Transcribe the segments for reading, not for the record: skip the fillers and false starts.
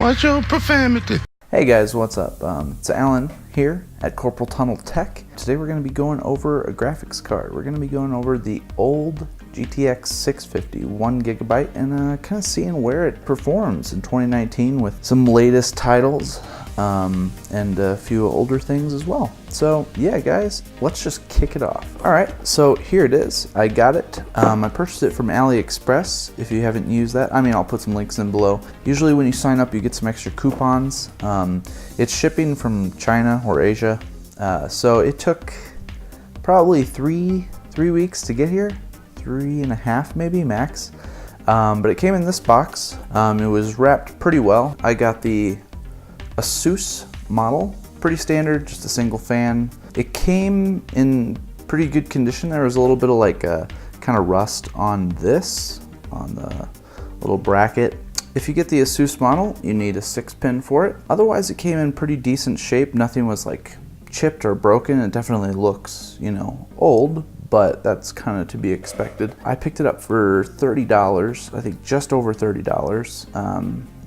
Watch your profanity. Hey guys, what's up? It's Alan here at Corporal Tunnel Tech. Today we're going to be going over a graphics card. We're going to be going over the old GTX 650, 1GB, and kind of seeing where it performs in 2019 with some latest titles and a few older things as well. So yeah guys, let's just kick it off. Alright, so here it is. I got it. I purchased it from AliExpress. If you haven't used that, I mean, I'll put some links in below. Usually when you sign up you get some extra coupons. It's shipping from China or Asia, so it took probably three weeks to get here, 3.5 maybe max, but it came in this box. It was wrapped pretty well. I got the ASUS model, pretty standard, just a single fan. It came in pretty good condition. There was a little bit of like a kind of rust on this, on the little bracket. If you get the ASUS model, you need a 6-pin for it. Otherwise, it came in pretty decent shape. Nothing was like chipped or broken. It definitely looks, you know, old, but that's kind of to be expected. I picked it up for $30, I think just over $30,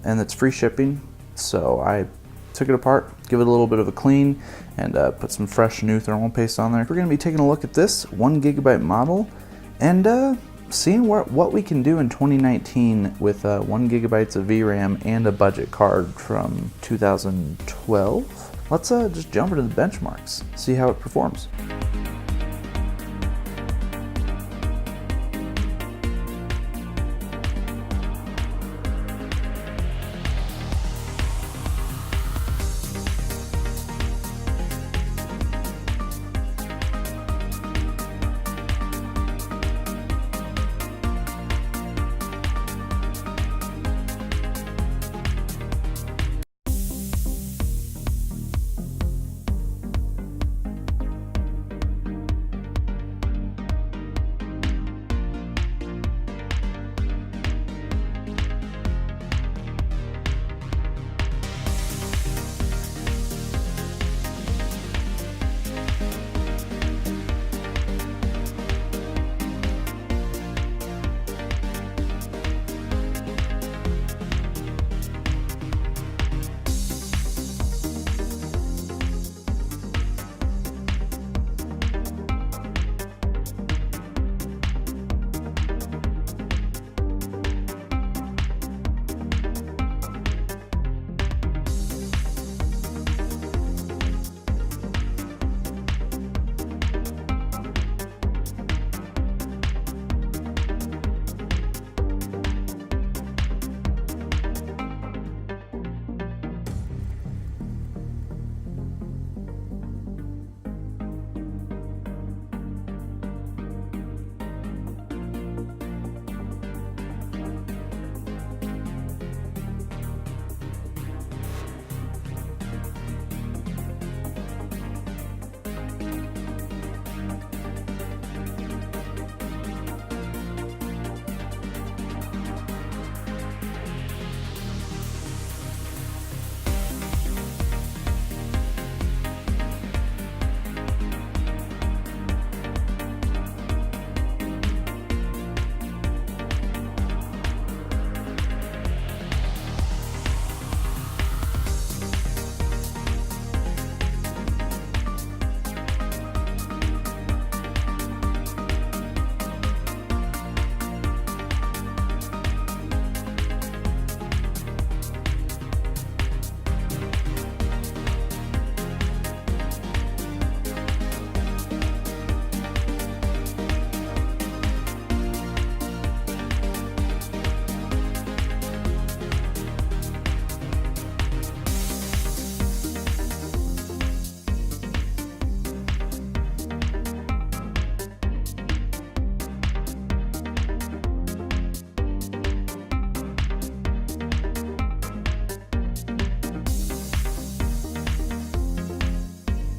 and it's free shipping. So I took it apart, give it a little bit of a clean, and put some fresh new thermal paste on there. We're going to be taking a look at this 1GB model and seeing what we can do in 2019 with 1GB of VRAM and a budget card from 2012. Let's just jump into the benchmarks, see how it performs.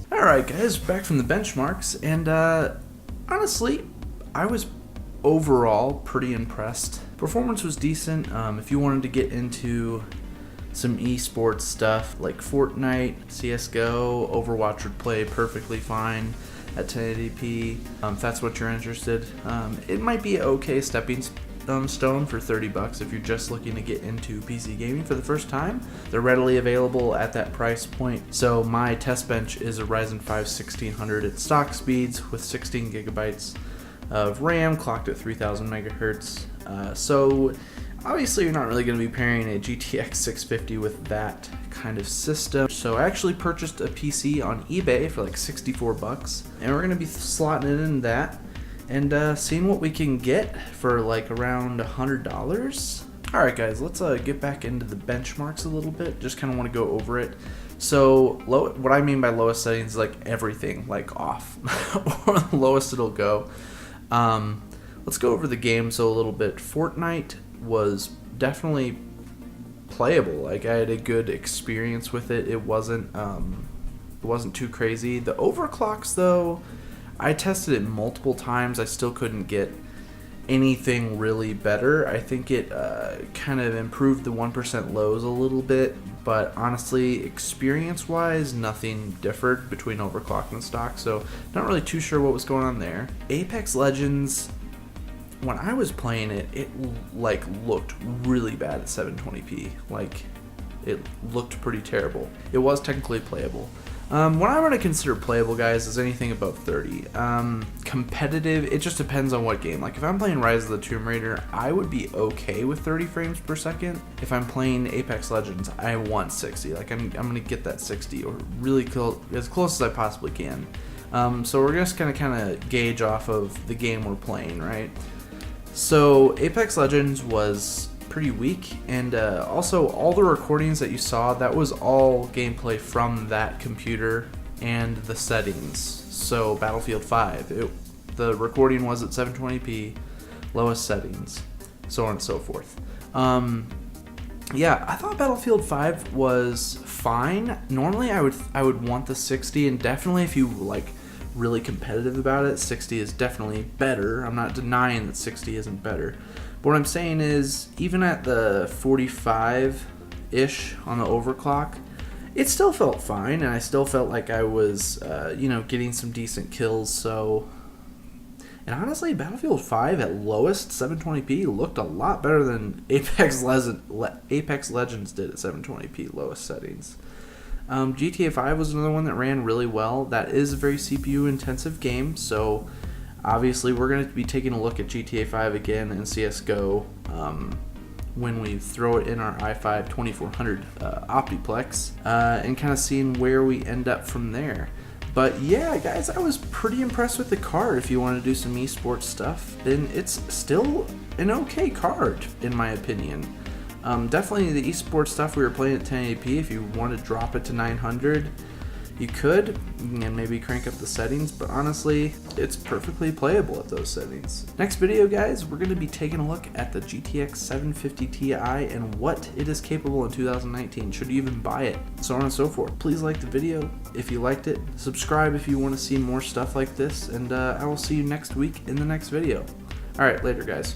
Alright guys, back from the benchmarks, and honestly, I was overall pretty impressed. Performance was decent. If you wanted to get into some esports stuff like Fortnite, CSGO, Overwatch would play perfectly fine at 1080p. If that's what you're interested, it might be an okay stepping stone for 30 bucks if you're just looking to get into PC gaming for the first time. They're readily available at that price point. So my test bench is a Ryzen 5 1600 at stock speeds with 16 gigabytes of RAM, clocked at 3000 megahertz. So obviously you're not really going to be pairing a GTX 650 with that kind of system. So I actually purchased a PC on eBay for like 64 bucks, and we're going to be slotting it in that and seeing what we can get for like around $100. Alright guys, let's get back into the benchmarks a little bit. Just kind of want to go over it. So what I mean by lowest settings is like everything like off or the lowest it'll go. Let's go over the game so a little bit. Fortnite was definitely playable. Like I had a good experience with it. It wasn't too crazy. The overclocks though, I tested it multiple times. I still couldn't get anything really better. I think it kind of improved the 1% lows a little bit, but honestly, experience wise, nothing differed between overclock and stock, so not really too sure what was going on there. Apex Legends, when I was playing it, it like looked really bad at 720p. Like it looked pretty terrible. It was technically playable. What I'm going to consider playable, guys, is anything above 30. Competitive, it just depends on what game. Like if I'm playing Rise of the Tomb Raider, I would be okay with 30 frames per second. If I'm playing Apex Legends, I want 60. Like I'm going to get that 60 or really as close as I possibly can. So we're just going to kind of gauge off of the game we're playing, right? So Apex Legends was pretty weak, and also all the recordings that you saw, that was all gameplay from that computer and the settings. So Battlefield 5, the recording was at 720p, lowest settings, so on and so forth. Yeah, I thought Battlefield 5 was fine. Normally I would want the 60, and definitely if you like really competitive about it, 60 is definitely better. I'm not denying that 60 isn't better. But what I'm saying is, even at the 45-ish on the overclock, it still felt fine, and I still felt like I was, getting some decent kills. So, and honestly, Battlefield 5 at lowest 720p looked a lot better than Apex Legends did at 720p lowest settings. GTA 5 was another one that ran really well. That is a very CPU intensive game, so obviously we're going to be taking a look at GTA 5 again and CSGO when we throw it in our i5 2400 optiplex and kind of seeing where we end up from there. But yeah, guys, I was pretty impressed with the card. If you want to do some esports stuff, then it's still an okay card in my opinion. Definitely the esports stuff, we were playing at 1080p. If you want to drop it to 900, you could, and maybe crank up the settings, but honestly, it's perfectly playable at those settings. Next video, guys, we're going to be taking a look at the GTX 750 Ti and what it is capable in 2019. Should you even buy it? So on and so forth. Please like the video if you liked it. Subscribe if you want to see more stuff like this, and I will see you next week in the next video. Alright, later, guys.